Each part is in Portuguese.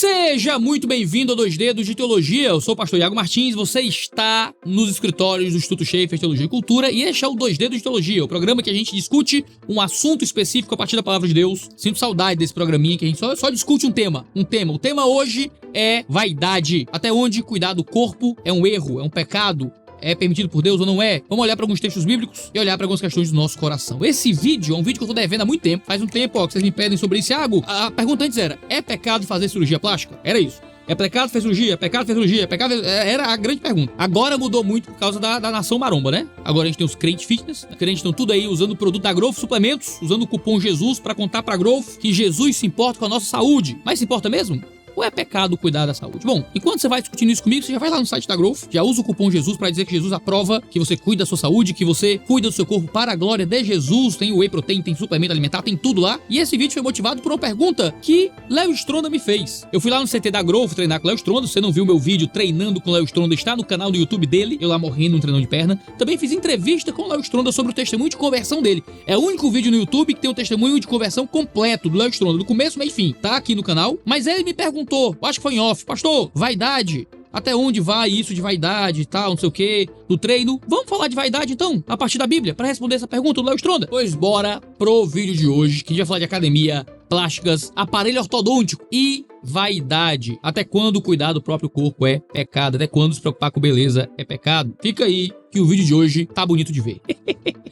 Seja muito bem-vindo ao 2 Dedos de Teologia. Eu sou o pastor Iago Martins, você está nos escritórios do Instituto Schaeffer Teologia e Cultura e este é o 2 Dedos de Teologia, o programa que a gente discute um assunto específico a partir da Palavra de Deus. Sinto saudade desse programinha que a gente só discute um tema. O tema hoje é vaidade. Até onde cuidar do corpo é um erro, é um pecado? É permitido por Deus ou não é? Vamos olhar para alguns textos bíblicos e olhar para algumas questões do nosso coração. Esse vídeo é um vídeo que eu tô devendo há muito tempo. Faz um tempo, que vocês me pedem sobre isso. Iago, a pergunta antes era, é pecado fazer cirurgia plástica? Era isso. É pecado fazer cirurgia? Pecado fazer cirurgia? Era a grande pergunta. Agora mudou muito por causa da nação maromba, né? Agora a gente tem os crentes fitness. Os crentes estão tudo aí usando o produto da Growth Suplementos, usando o cupom Jesus para contar pra Growth que Jesus se importa com a nossa saúde. Mas se importa mesmo? Ou é pecado cuidar da saúde? Bom, enquanto você vai discutindo isso comigo, você já vai lá no site da Growth, já usa o cupom Jesus para dizer que Jesus aprova que você cuida da sua saúde, que você cuida do seu corpo para a glória de Jesus. Tem whey protein, tem suplemento alimentar, tem tudo lá. E esse vídeo foi motivado por uma pergunta que Léo Stronda me fez. Eu fui lá no CT da Growth treinar com o Léo Stronda. Se você não viu meu vídeo treinando com o Léo Stronda, está no canal do YouTube dele, eu lá morrendo no treinão de perna. Também fiz entrevista com o Léo Stronda sobre o testemunho de conversão dele. É o único vídeo no YouTube que tem o testemunho de conversão completo do Léo Stronda, do começo, meio e fim. Tá aqui no canal. Mas ele me perguntou, acho que foi em off, pastor, vaidade, até onde vai isso de vaidade e tal, não sei o que, do treino? Vamos falar de vaidade então, a partir da Bíblia, para responder essa pergunta do Léo Stronda? Pois bora pro vídeo de hoje, que a gente vai falar de academia, plásticas, aparelho ortodôntico e vaidade. Até quando cuidar do próprio corpo é pecado? Até quando se preocupar com beleza é pecado? Fica aí que o vídeo de hoje tá bonito de ver.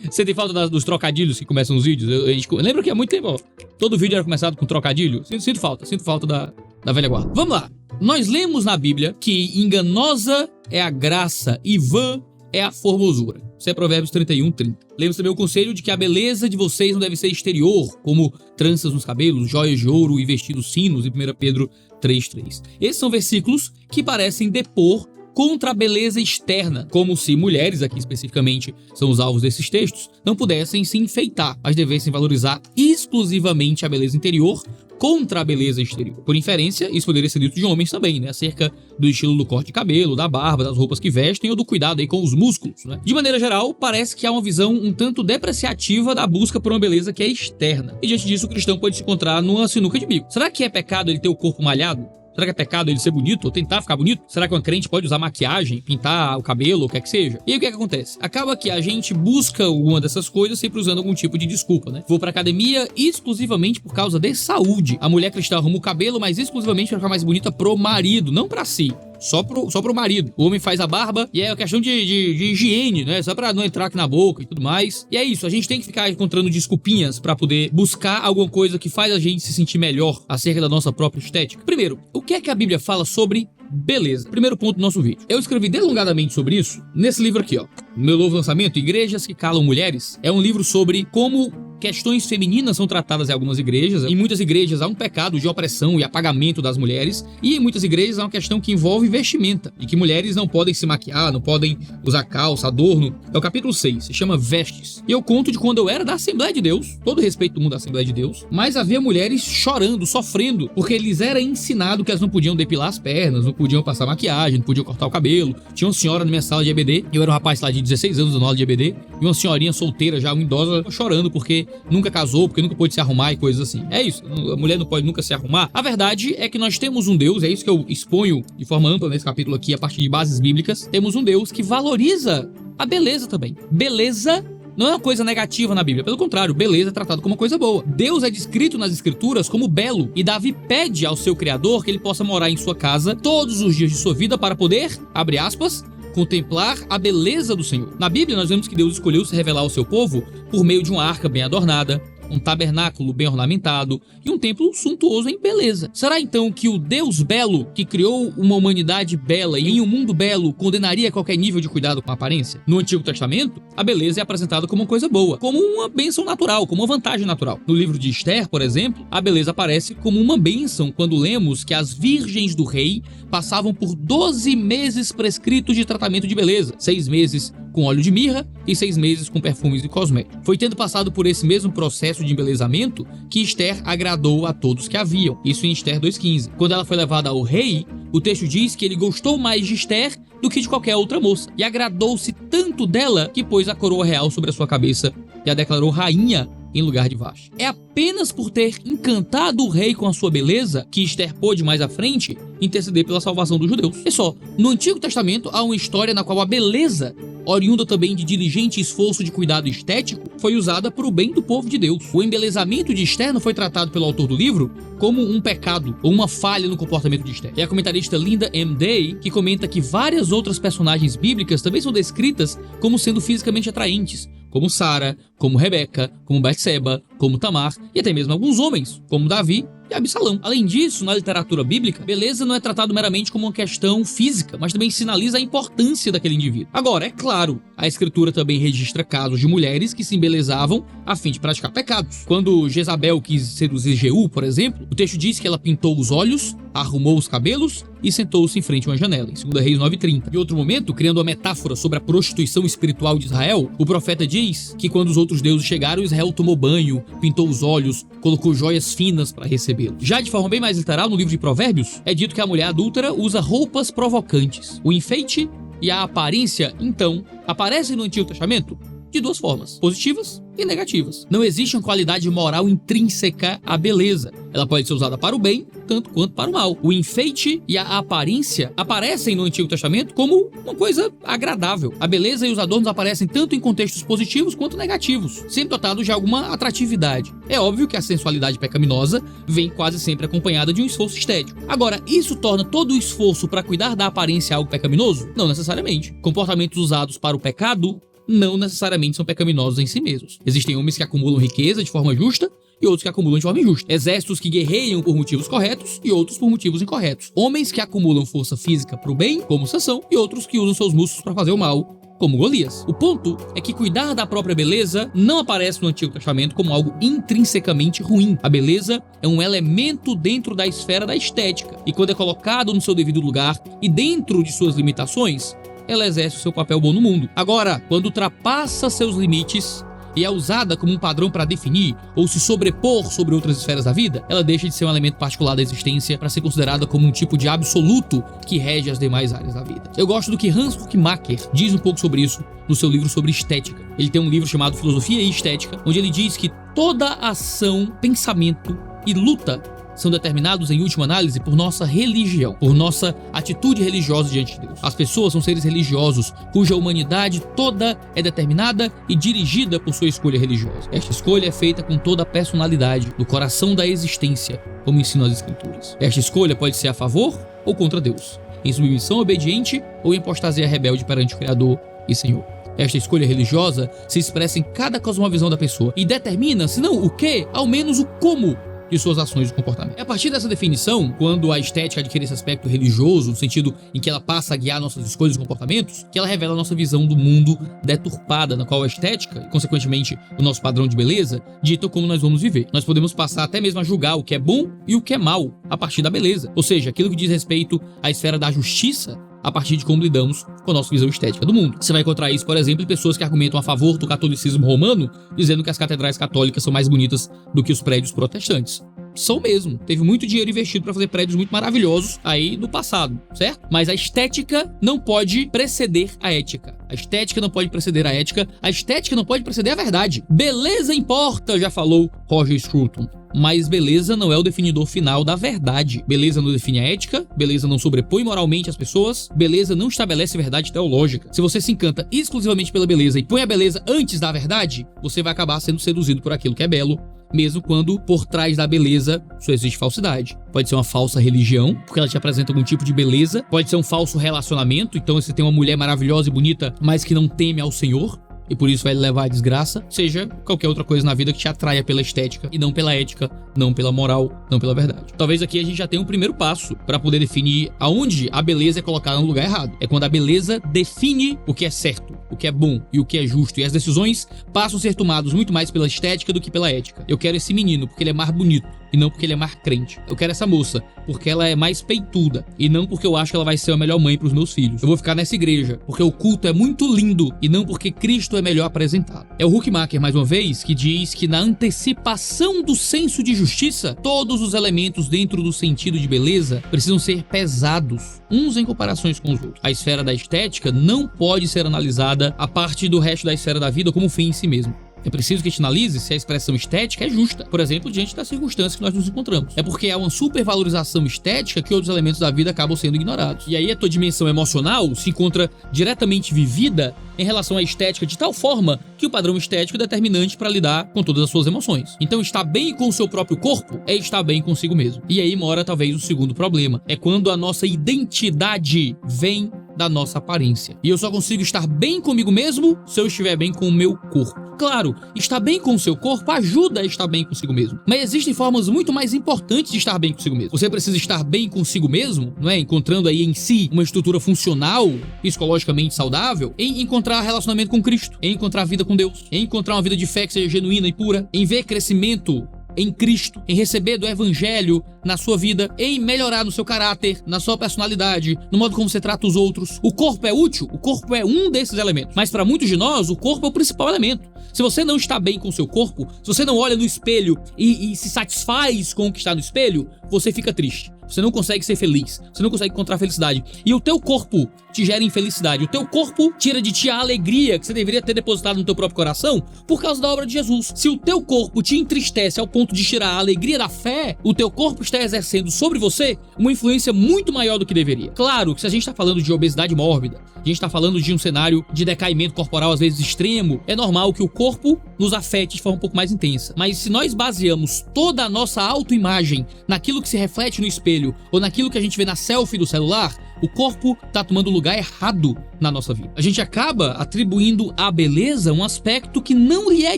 Você tem falta dos trocadilhos que começam os vídeos? Lembra que há muito tempo, ó, todo vídeo era começado com trocadilho? Sinto falta da velha guarda. Vamos lá. Nós lemos na Bíblia que enganosa é a graça e vã é a formosura. Isso é Provérbios 31:30. Lemos também o conselho de que a beleza de vocês não deve ser exterior, como tranças nos cabelos, joias de ouro e vestidos finos, em 1 Pedro 3:3. Esses são versículos que parecem depor contra a beleza externa, como se mulheres, aqui especificamente são os alvos desses textos, não pudessem se enfeitar, mas devessem valorizar exclusivamente a beleza interior contra a beleza exterior. Por inferência, isso poderia ser dito de homens também, né? Acerca do estilo do corte de cabelo, da barba, das roupas que vestem ou do cuidado aí com os músculos, né? De maneira geral, parece que há uma visão um tanto depreciativa da busca por uma beleza que é externa. E diante disso, o cristão pode se encontrar numa sinuca de bico. Será que é pecado ele ter o corpo malhado? Será que é pecado ele ser bonito ou tentar ficar bonito? Será que uma crente pode usar maquiagem, pintar o cabelo, ou o que é que seja? E aí o que é que acontece? Acaba que a gente busca alguma dessas coisas sempre usando algum tipo de desculpa, né? Vou pra academia exclusivamente por causa de saúde. A mulher cristã arruma o cabelo, mas exclusivamente pra ficar mais bonita pro marido, não pra si. Só pro marido. O homem faz a barba e é uma questão de higiene, né? Só pra não entrar aqui na boca e tudo mais. E é isso, a gente tem que ficar encontrando desculpinhas pra poder buscar alguma coisa que faz a gente se sentir melhor acerca da nossa própria estética. Primeiro, o que é que a Bíblia fala sobre beleza? Primeiro ponto do nosso vídeo. Eu escrevi delongadamente sobre isso nesse livro aqui, ó. Meu novo lançamento, Igrejas que Calam Mulheres. É um livro sobre como questões femininas são tratadas em algumas igrejas. Em muitas igrejas há um pecado de opressão e apagamento das mulheres. E em muitas igrejas há uma questão que envolve vestimenta. E que mulheres não podem se maquiar, não podem usar calça, adorno. É o capítulo 6, se chama Vestes. E eu conto de quando eu era da Assembleia de Deus, todo respeito do mundo da Assembleia de Deus, mas havia mulheres chorando, sofrendo, porque lhes era ensinado que elas não podiam depilar as pernas, não podiam passar maquiagem, não podiam cortar o cabelo. Tinha uma senhora na minha sala de EBD, eu era um rapaz lá de 16 anos na aula de EBD, e uma senhorinha solteira, já uma idosa, chorando porque nunca casou, porque nunca pôde se arrumar e coisas assim. É isso, a mulher não pode nunca se arrumar. A verdade é que nós temos um Deus, é isso que eu exponho de forma ampla nesse capítulo aqui, a partir de bases bíblicas. Temos um Deus que valoriza a beleza também. Beleza não é uma coisa negativa na Bíblia, pelo contrário, beleza é tratado como uma coisa boa. Deus é descrito nas escrituras como belo, e Davi pede ao seu Criador que ele possa morar em sua casa todos os dias de sua vida para poder, abre aspas, contemplar a beleza do Senhor. Na Bíblia nós vemos que Deus escolheu se revelar ao seu povo por meio de uma arca bem adornada, um tabernáculo bem ornamentado e um templo suntuoso em beleza. Será então que o Deus belo, que criou uma humanidade bela e em um mundo belo, condenaria qualquer nível de cuidado com a aparência? No Antigo Testamento, a beleza é apresentada como uma coisa boa, como uma bênção natural, como uma vantagem natural. No livro de Esther, por exemplo, a beleza aparece como uma bênção quando lemos que as virgens do rei passavam por 12 meses prescritos de tratamento de beleza, 6 meses com óleo de mirra e 6 meses com perfumes e cosméticos. Foi tendo passado por esse mesmo processo de embelezamento que Esther agradou a todos que haviam. Isso em Esther 2,15. Quando ela foi levada ao rei, o texto diz que ele gostou mais de Esther do que de qualquer outra moça. E agradou-se tanto dela que pôs a coroa real sobre a sua cabeça e a declarou rainha em lugar de Vashti. É apenas por ter encantado o rei com a sua beleza que Esther pôde mais à frente interceder pela salvação dos judeus. E só, no Antigo Testamento há uma história na qual a beleza, oriunda também de diligente esforço de cuidado estético, foi usada para o bem do povo de Deus. O embelezamento de Esther não foi tratado pelo autor do livro como um pecado ou uma falha no comportamento de Esther. É a comentarista Linda M. Day que comenta que várias outras personagens bíblicas também são descritas como sendo fisicamente atraentes, como Sara, como Rebeca, como Betseba, como Tamar e até mesmo alguns homens, como Davi e Absalão. Além disso, na literatura bíblica, beleza não é tratado meramente como uma questão física, mas também sinaliza a importância daquele indivíduo. Agora, é claro, a escritura também registra casos de mulheres que se embelezavam a fim de praticar pecados. Quando Jezabel quis seduzir Jeú, por exemplo, o texto diz que ela pintou os olhos, arrumou os cabelos e sentou-se em frente a uma janela, em 2 Reis 9:30. Em outro momento, criando uma metáfora sobre a prostituição espiritual de Israel, o profeta diz que quando os outros deuses chegaram, Israel tomou banho, pintou os olhos, colocou joias finas para recebê-los. Já de forma bem mais literal, no livro de Provérbios, é dito que a mulher adúltera usa roupas provocantes. O enfeite e a aparência, então, aparecem no Antigo Testamento de duas formas, positivas e negativas. Não existe uma qualidade moral intrínseca à beleza. Ela pode ser usada para o bem, tanto quanto para o mal. O enfeite e a aparência aparecem no Antigo Testamento como uma coisa agradável. A beleza e os adornos aparecem tanto em contextos positivos quanto negativos, sempre dotados de alguma atratividade. É óbvio que a sensualidade pecaminosa vem quase sempre acompanhada de um esforço estético. Agora, isso torna todo o esforço para cuidar da aparência algo pecaminoso? Não necessariamente. Comportamentos usados para o pecado não necessariamente são pecaminosos em si mesmos. Existem homens que acumulam riqueza de forma justa e outros que acumulam de forma injusta. Exércitos que guerreiam por motivos corretos e outros por motivos incorretos. Homens que acumulam força física para o bem, como Sansão, e outros que usam seus músculos para fazer o mal, como Golias. O ponto é que cuidar da própria beleza não aparece no Antigo Testamento como algo intrinsecamente ruim. A beleza é um elemento dentro da esfera da estética, e quando é colocado no seu devido lugar e dentro de suas limitações, ela exerce o seu papel bom no mundo. Agora, quando ultrapassa seus limites e é usada como um padrão para definir ou se sobrepor sobre outras esferas da vida, ela deixa de ser um elemento particular da existência para ser considerada como um tipo de absoluto que rege as demais áreas da vida. Eu gosto do que Hans Huckmacher diz um pouco sobre isso no seu livro sobre estética. Ele tem um livro chamado Filosofia e Estética, onde ele diz que toda ação, pensamento e luta são determinados, em última análise, por nossa religião, por nossa atitude religiosa diante de Deus. As pessoas são seres religiosos, cuja humanidade toda é determinada e dirigida por sua escolha religiosa. Esta escolha é feita com toda a personalidade, no coração da existência, como ensinam as Escrituras. Esta escolha pode ser a favor ou contra Deus, em submissão obediente ou em apostasia rebelde perante o Criador e Senhor. Esta escolha religiosa se expressa em cada cosmovisão da pessoa e determina, se não o que, ao menos o como de suas ações e comportamento. É a partir dessa definição, quando a estética adquire esse aspecto religioso, no sentido em que ela passa a guiar nossas escolhas e comportamentos, que ela revela a nossa visão do mundo deturpada, na qual a estética, e consequentemente o nosso padrão de beleza, dita como nós vamos viver. Nós podemos passar até mesmo a julgar o que é bom e o que é mal a partir da beleza, ou seja, aquilo que diz respeito à esfera da justiça, a partir de como lidamos com a nossa visão estética do mundo. Você vai encontrar isso, por exemplo, em pessoas que argumentam a favor do catolicismo romano, dizendo que as catedrais católicas são mais bonitas do que os prédios protestantes. São mesmo. Teve muito dinheiro investido para fazer prédios muito maravilhosos aí no passado, certo? Mas a estética não pode preceder a ética. A estética não pode preceder a ética. A estética não pode preceder a verdade. Beleza importa, já falou Roger Scruton. Mas beleza não é o definidor final da verdade. Beleza não define a ética, beleza não sobrepõe moralmente as pessoas, beleza não estabelece verdade teológica. Se você se encanta exclusivamente pela beleza e põe a beleza antes da verdade, você vai acabar sendo seduzido por aquilo que é belo, mesmo quando por trás da beleza só existe falsidade. Pode ser uma falsa religião, porque ela te apresenta algum tipo de beleza, pode ser um falso relacionamento, então você tem uma mulher maravilhosa e bonita, mas que não teme ao Senhor, e por isso vai levar à desgraça, seja qualquer outra coisa na vida que te atraia pela estética e não pela ética, não pela moral, não pela verdade. Talvez aqui a gente já tenha um primeiro passo para poder definir aonde a beleza é colocada no lugar errado. É quando a beleza define o que é certo, o que é bom e o que é justo, e as decisões passam a ser tomadas muito mais pela estética do que pela ética. Eu quero esse menino porque ele é mais bonito e não porque ele é mais crente. Eu quero essa moça porque ela é mais peituda e não porque eu acho que ela vai ser a melhor mãe para os meus filhos. Eu vou ficar nessa igreja porque o culto é muito lindo e não porque Cristo é melhor apresentado. É o Huckmacher, mais uma vez, que diz que na antecipação do senso de justiça, todos os elementos dentro do sentido de beleza precisam ser pesados, uns em comparações com os outros. A esfera da estética não pode ser analisada a partir do resto da esfera da vida como fim em si mesmo. É preciso que a gente analise se a expressão estética é justa, por exemplo, diante das circunstâncias que nós nos encontramos. É porque há uma supervalorização estética que outros elementos da vida acabam sendo ignorados. E aí a tua dimensão emocional se encontra diretamente vivida em relação à estética de tal forma que o padrão estético é determinante para lidar com todas as suas emoções. Então estar bem com o seu próprio corpo é estar bem consigo mesmo. E aí mora talvez o segundo problema. É quando a nossa identidade vem da nossa aparência. E eu só consigo estar bem comigo mesmo se eu estiver bem com o meu corpo. Claro, estar bem com o seu corpo ajuda a estar bem consigo mesmo. Mas existem formas muito mais importantes de estar bem consigo mesmo. Você precisa estar bem consigo mesmo, não é? Encontrando aí em si uma estrutura funcional, psicologicamente saudável, em encontrar relacionamento com Cristo, em encontrar vida com Deus, em encontrar uma vida de fé que seja genuína e pura, em ver crescimento em Cristo, em receber do Evangelho na sua vida, em melhorar no seu caráter, na sua personalidade, no modo como você trata os outros. O corpo é útil, o corpo é um desses elementos, mas para muitos de nós, o corpo é o principal elemento. Se você não está bem com o seu corpo, se você não olha no espelho e se satisfaz com o que está no espelho, você fica triste. Você não consegue ser feliz, você não consegue encontrar felicidade. E o teu corpo te gera infelicidade. O teu corpo tira de ti a alegria que você deveria ter depositado no teu próprio coração por causa da obra de Jesus. Se o teu corpo te entristece ao ponto de tirar a alegria da fé, o teu corpo está exercendo sobre você uma influência muito maior do que deveria. Claro que se a gente está falando de obesidade mórbida, a gente está falando de um cenário de decaimento corporal às vezes extremo, é normal que o corpo nos afete de forma um pouco mais intensa. Mas se nós baseamos toda a nossa autoimagem naquilo que se reflete no espelho ou naquilo que a gente vê na selfie do celular, o corpo está tomando o lugar errado na nossa vida. A gente acaba atribuindo à beleza um aspecto que não lhe é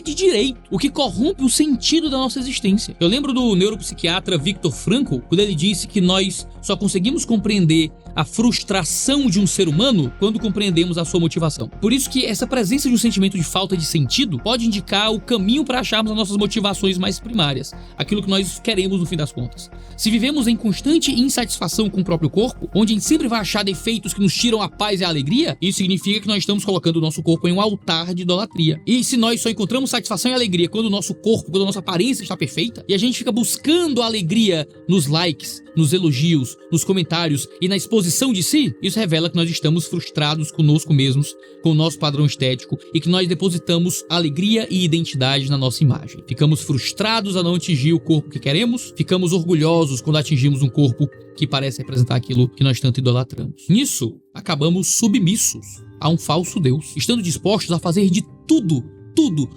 de direito, o que corrompe o sentido da nossa existência. Eu lembro do neuropsiquiatra Viktor Frankl, quando ele disse que nós só conseguimos compreender a frustração de um ser humano quando compreendemos a sua motivação. Por isso que essa presença de um sentimento de falta de sentido pode indicar o caminho para acharmos as nossas motivações mais primárias, aquilo que nós queremos no fim das contas. Se vivemos em constante insatisfação com o próprio corpo, onde a gente sempre vai achar defeitos que nos tiram a paz e a alegria, isso significa que nós estamos colocando o nosso corpo em um altar de idolatria. E se nós só encontramos satisfação e alegria quando o nosso corpo, quando a nossa aparência está perfeita, e a gente fica buscando a alegria nos likes, nos elogios, nos comentários e na exposição de si, isso revela que nós estamos frustrados conosco mesmos, com o nosso padrão estético e que nós depositamos alegria e identidade na nossa imagem. Ficamos frustrados a não atingir o corpo que queremos, ficamos orgulhosos quando atingimos um corpo que parece representar aquilo que nós tanto idolatramos. Nisso, acabamos submissos a um falso Deus, estando dispostos a fazer de tudo,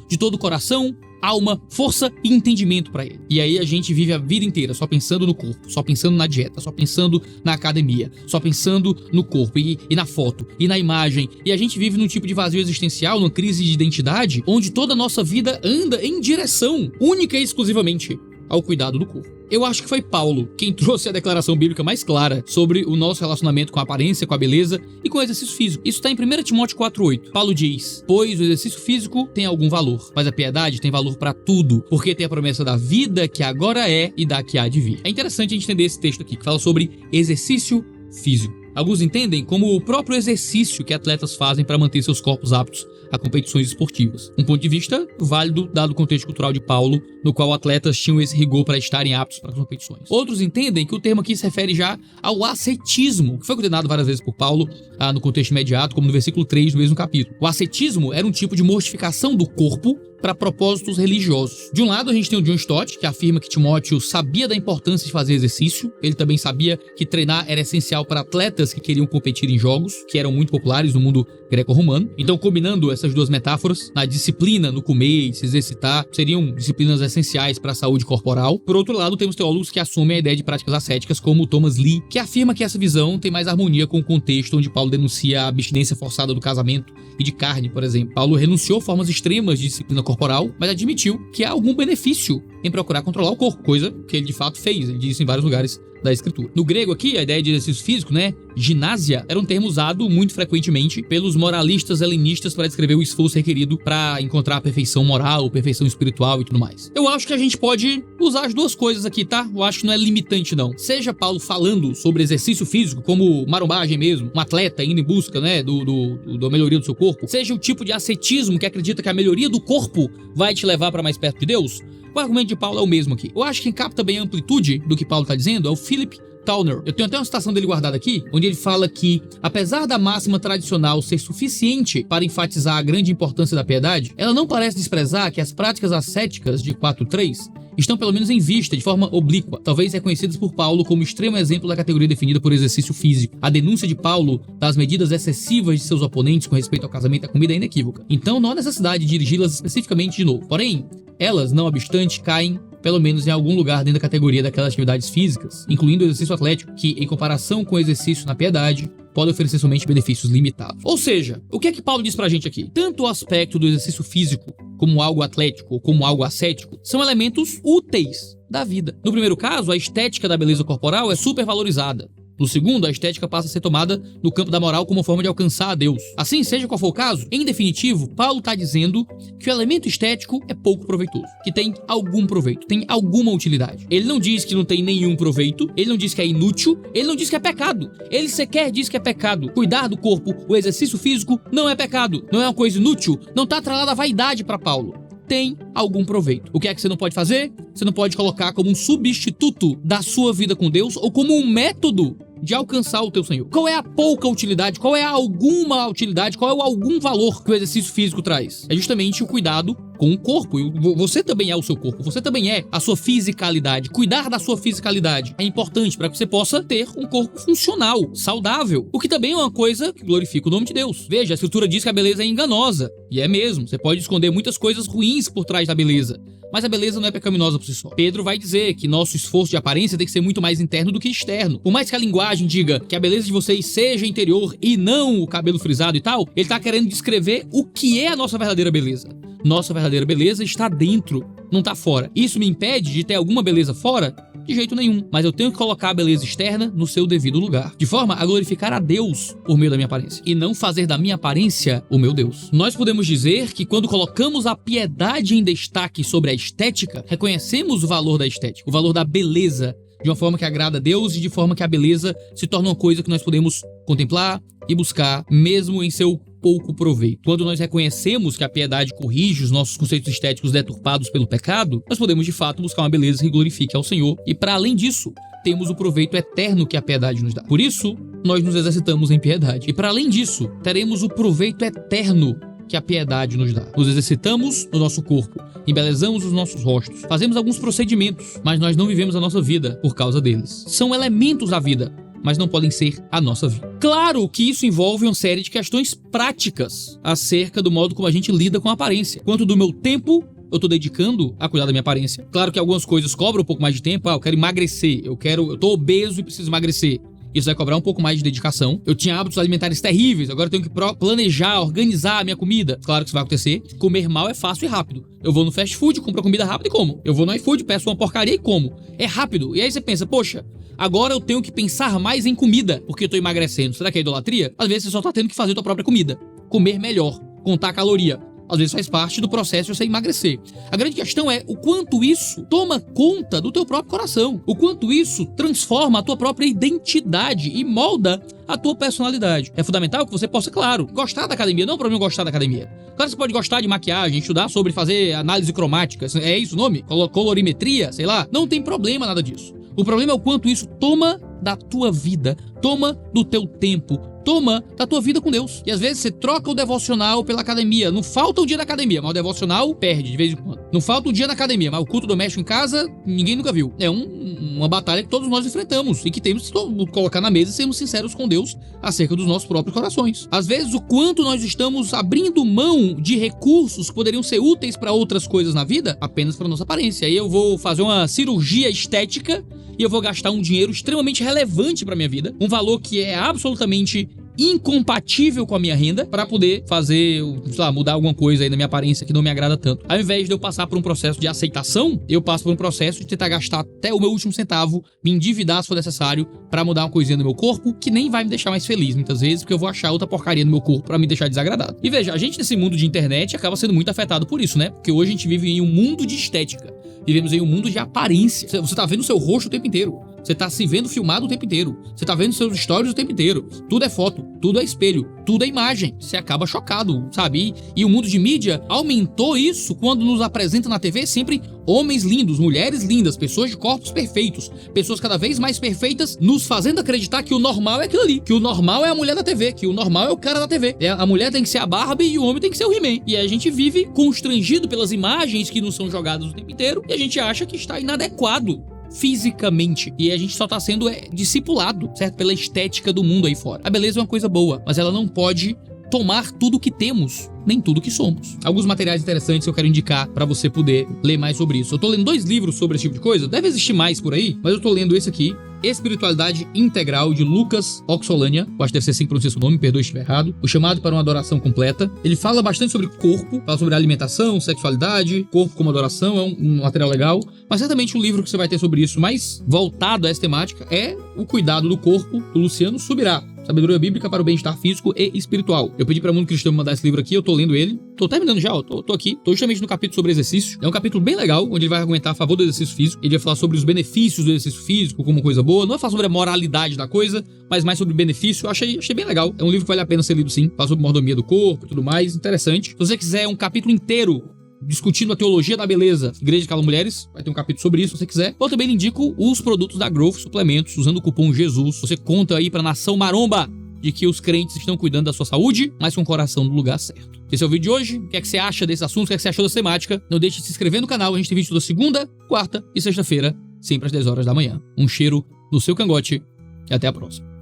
de todo o coração, alma, força e entendimento para ele. E aí a gente vive a vida inteira só pensando no corpo, só pensando na dieta, só pensando na academia, só pensando no corpo e na foto e na imagem. E a gente vive num tipo de vazio existencial, numa crise de identidade, onde toda a nossa vida anda em direção única e exclusivamente ao cuidado do corpo. Eu acho que foi Paulo quem trouxe a declaração bíblica mais clara sobre o nosso relacionamento com a aparência, com a beleza e com o exercício físico. Isso está em 1 Timóteo 4,8. Paulo diz: pois o exercício físico tem algum valor, mas a piedade tem valor para tudo, porque tem a promessa da vida que agora é e da que há de vir. É interessante a gente entender esse texto aqui, que fala sobre exercício físico. Alguns entendem como o próprio exercício que atletas fazem para manter seus corpos aptos a competições esportivas. Um ponto de vista válido dado o contexto cultural de Paulo, no qual atletas tinham esse rigor para estarem aptos para as competições. Outros entendem que o termo aqui se refere já ao ascetismo, que foi condenado várias vezes por Paulo no contexto imediato, como no versículo 3 do mesmo capítulo. O ascetismo era um tipo de mortificação do corpo para propósitos religiosos. De um lado, a gente tem o John Stott, que afirma que Timóteo sabia da importância de fazer exercício. Ele também sabia que treinar era essencial para atletas que queriam competir em jogos, que eram muito populares no mundo greco-romano. Então, combinando essas duas metáforas, na disciplina, no comer e se exercitar, seriam disciplinas essenciais para a saúde corporal. Por outro lado, temos teólogos que assumem a ideia de práticas ascéticas, como Thomas Lee, que afirma que essa visão tem mais harmonia com o contexto onde Paulo denuncia a abstinência forçada do casamento e de carne, por exemplo. Paulo renunciou a formas extremas de disciplina corporal, mas admitiu que há algum benefício em procurar controlar o corpo, coisa que ele de fato fez. Ele disse em vários lugares da escritura. No grego aqui, a ideia de exercício físico, ginásia, era um termo usado muito frequentemente pelos moralistas helenistas para descrever o esforço requerido para encontrar a perfeição moral, perfeição espiritual e tudo mais. Eu acho que a gente pode usar as duas coisas aqui, tá? Eu acho que não é limitante, não. Seja Paulo falando sobre exercício físico, como marombagem mesmo, um atleta indo em busca, da melhoria do seu corpo, seja o tipo de ascetismo que acredita que a melhoria do corpo vai te levar para mais perto de Deus, o argumento de Paulo é o mesmo aqui. Eu acho que quem capta bem a amplitude do que Paulo está dizendo é o Philip Towner. Eu tenho até uma citação dele guardada aqui, onde ele fala que, apesar da máxima tradicional ser suficiente para enfatizar a grande importância da piedade, ela não parece desprezar que as práticas ascéticas de 4.3 estão pelo menos em vista, de forma oblíqua, talvez reconhecidas por Paulo como extremo exemplo da categoria definida por exercício físico. A denúncia de Paulo das medidas excessivas de seus oponentes com respeito ao casamento e à comida é inequívoca. Então não há necessidade de dirigi-las especificamente de novo. Porém, elas, não obstante, caem pelo menos em algum lugar dentro da categoria daquelas atividades físicas, incluindo o exercício atlético, que, em comparação com o exercício na piedade, pode oferecer somente benefícios limitados. Ou seja, o que é que Paulo diz pra gente aqui? Tanto o aspecto do exercício físico, como algo atlético, ou como algo ascético, são elementos úteis da vida. No primeiro caso, a estética da beleza corporal é supervalorizada. No segundo, a estética passa a ser tomada no campo da moral como forma de alcançar a Deus. Assim, seja qual for o caso, em definitivo, Paulo está dizendo que o elemento estético é pouco proveitoso, que tem algum proveito, tem alguma utilidade. Ele não diz que não tem nenhum proveito, ele não diz que é inútil, ele não diz que é pecado. Ele sequer diz que é pecado. Cuidar do corpo, o exercício físico, não é pecado, não é uma coisa inútil, não está atrelada à vaidade para Paulo. Tem algum proveito. O que é que você não pode fazer? Você não pode colocar como um substituto da sua vida com Deus ou como um método de alcançar o teu Senhor. Qual é a pouca utilidade? Qual é a alguma utilidade? Qual é o algum valor que o exercício físico traz? É justamente o cuidado com o corpo. Você também é o seu corpo. Você também é a sua fisicalidade. Cuidar da sua fisicalidade é importante para que você possa ter um corpo funcional, saudável. O que também é uma coisa que glorifica o nome de Deus. Veja, a Escritura diz que a beleza é enganosa. E é mesmo. Você pode esconder muitas coisas ruins por trás da beleza. Mas a beleza não é pecaminosa por si só. Pedro vai dizer que nosso esforço de aparência tem que ser muito mais interno do que externo. Por mais que a linguagem diga que a beleza de vocês seja interior e não o cabelo frisado e tal, ele tá querendo descrever o que é a nossa verdadeira beleza. Nossa verdadeira beleza está dentro, não tá fora. Isso me impede de ter alguma beleza fora? De jeito nenhum. Mas eu tenho que colocar a beleza externa no seu devido lugar, de forma a glorificar a Deus por meio da minha aparência, e não fazer da minha aparência o meu Deus. Nós podemos dizer que quando colocamos a piedade em destaque sobre a estética, reconhecemos o valor da estética, o valor da beleza, de uma forma que agrada a Deus e de forma que a beleza se torna uma coisa que nós podemos contemplar e buscar, mesmo em seu pouco proveito. Quando nós reconhecemos que a piedade corrige os nossos conceitos estéticos deturpados pelo pecado, nós podemos de fato buscar uma beleza que glorifique ao Senhor e, para além disso, temos o proveito eterno que a piedade nos dá. Por isso, nós nos exercitamos em piedade. E, para além disso, teremos o proveito eterno que a piedade nos dá. Nos exercitamos no nosso corpo, embelezamos os nossos rostos, fazemos alguns procedimentos, mas nós não vivemos a nossa vida por causa deles. São elementos da vida, mas não podem ser a nossa vida. Claro que isso envolve uma série de questões práticas acerca do modo como a gente lida com a aparência. Quanto do meu tempo eu tô dedicando a cuidar da minha aparência. Claro que algumas coisas cobram um pouco mais de tempo. Eu quero emagrecer, eu tô obeso e preciso emagrecer. Isso vai cobrar um pouco mais de dedicação. Eu tinha hábitos alimentares terríveis, agora eu tenho que planejar, organizar a minha comida. Claro que isso vai acontecer. Comer mal é fácil e rápido. Eu vou no fast food, compro a comida rápida e como. Eu vou no iFood, peço uma porcaria e como. É rápido. E aí você pensa, poxa, agora eu tenho que pensar mais em comida, porque eu tô emagrecendo. Será que é idolatria? Às vezes você só tá tendo que fazer a tua própria comida. Comer melhor, contar a caloria. Às vezes faz parte do processo de você emagrecer. A grande questão é o quanto isso toma conta do teu próprio coração. O quanto isso transforma a tua própria identidade e molda a tua personalidade. É fundamental que você possa, claro, gostar da academia. Não é um problema gostar da academia. Claro que você pode gostar de maquiagem, estudar sobre fazer análise cromática. É isso o nome? Colorimetria, sei lá. Não tem problema nada disso. O problema é o quanto isso toma da tua vida, toma do teu tempo, toma da tua vida com Deus. E às vezes você troca o devocional pela academia. Não falta o dia da academia, mas o devocional perde de vez em quando. Não falta o dia na academia, mas o culto doméstico em casa, ninguém nunca viu. É uma batalha que todos nós enfrentamos e que temos que colocar na mesa e sermos sinceros com Deus acerca dos nossos próprios corações. Às vezes o quanto nós estamos abrindo mão de recursos que poderiam ser úteis para outras coisas na vida, apenas para nossa aparência. Aí eu vou fazer uma cirurgia estética e eu vou gastar um dinheiro extremamente relevante para minha vida, um valor que é absolutamente incompatível com a minha renda, para poder fazer, sei lá, mudar alguma coisa aí na minha aparência que não me agrada tanto. Ao invés de eu passar por um processo de aceitação, eu passo por um processo de tentar gastar até o meu último centavo, me endividar se for necessário, para mudar uma coisinha no meu corpo, que nem vai me deixar mais feliz muitas vezes, porque eu vou achar outra porcaria no meu corpo para me deixar desagradado. E veja, a gente nesse mundo de internet acaba sendo muito afetado por isso, né? Porque hoje a gente vive em um mundo de estética. Vivemos em um mundo de aparência. Você tá vendo o seu rosto o tempo inteiro. Você tá se vendo filmado o tempo inteiro. Você tá vendo seus stories o tempo inteiro. Tudo é foto, tudo é espelho, tudo é imagem. Você acaba chocado, sabe? E o mundo de mídia aumentou isso quando nos apresenta na TV sempre homens lindos, mulheres lindas, pessoas de corpos perfeitos, pessoas cada vez mais perfeitas, nos fazendo acreditar que o normal é aquilo ali, que o normal é a mulher da TV, que o normal é o cara da TV. A mulher tem que ser a Barbie e o homem tem que ser o He-Man. E aí a gente vive constrangido pelas imagens que nos são jogadas o tempo inteiro e a gente acha que está inadequado fisicamente. E a gente só tá sendo discipulado, certo? Pela estética do mundo aí fora. A beleza é uma coisa boa, mas ela não pode tomar tudo que temos, nem tudo que somos. Alguns materiais interessantes que eu quero indicar pra você poder ler mais sobre isso. Eu tô lendo 2 livros sobre esse tipo de coisa, deve existir mais por aí, mas eu tô lendo esse aqui, Espiritualidade Integral, de Lucas Oxolania, eu acho que deve ser assim que pronuncia o nome, perdoe se estiver errado, O Chamado para uma Adoração Completa. Ele fala bastante sobre corpo, fala sobre alimentação, sexualidade, corpo como adoração, é um material legal, mas certamente um livro que você vai ter sobre isso mais voltado a essa temática é O Cuidado do Corpo, do Luciano Subirá. Sabedoria Bíblica para o Bem-Estar Físico e Espiritual. Eu pedi para o Mundo Cristão me mandar esse livro aqui, eu tô lendo ele. Tô terminando já, tô aqui. Tô justamente no capítulo sobre exercício. É um capítulo bem legal, onde ele vai argumentar a favor do exercício físico. Ele vai falar sobre os benefícios do exercício físico como coisa boa. Não vai falar sobre a moralidade da coisa, mas mais sobre benefício. Eu achei bem legal. É um livro que vale a pena ser lido sim. Fala sobre mordomia do corpo e tudo mais. Interessante. Se você quiser um capítulo inteiro discutindo a teologia da beleza, Igreja de Cala Mulheres, vai ter um capítulo sobre isso, se você quiser. Eu também indico os produtos da Growth Suplementos, usando o cupom Jesus. Você conta aí pra nação maromba de que os crentes estão cuidando da sua saúde, mas com o coração no lugar certo. Esse é o vídeo de hoje. O que é que você acha desse assunto? O que é que você achou dessa temática? Não deixe de se inscrever no canal. A gente tem vídeo toda segunda, quarta e sexta-feira, sempre às 10 horas da manhã. Um cheiro no seu cangote e até a próxima.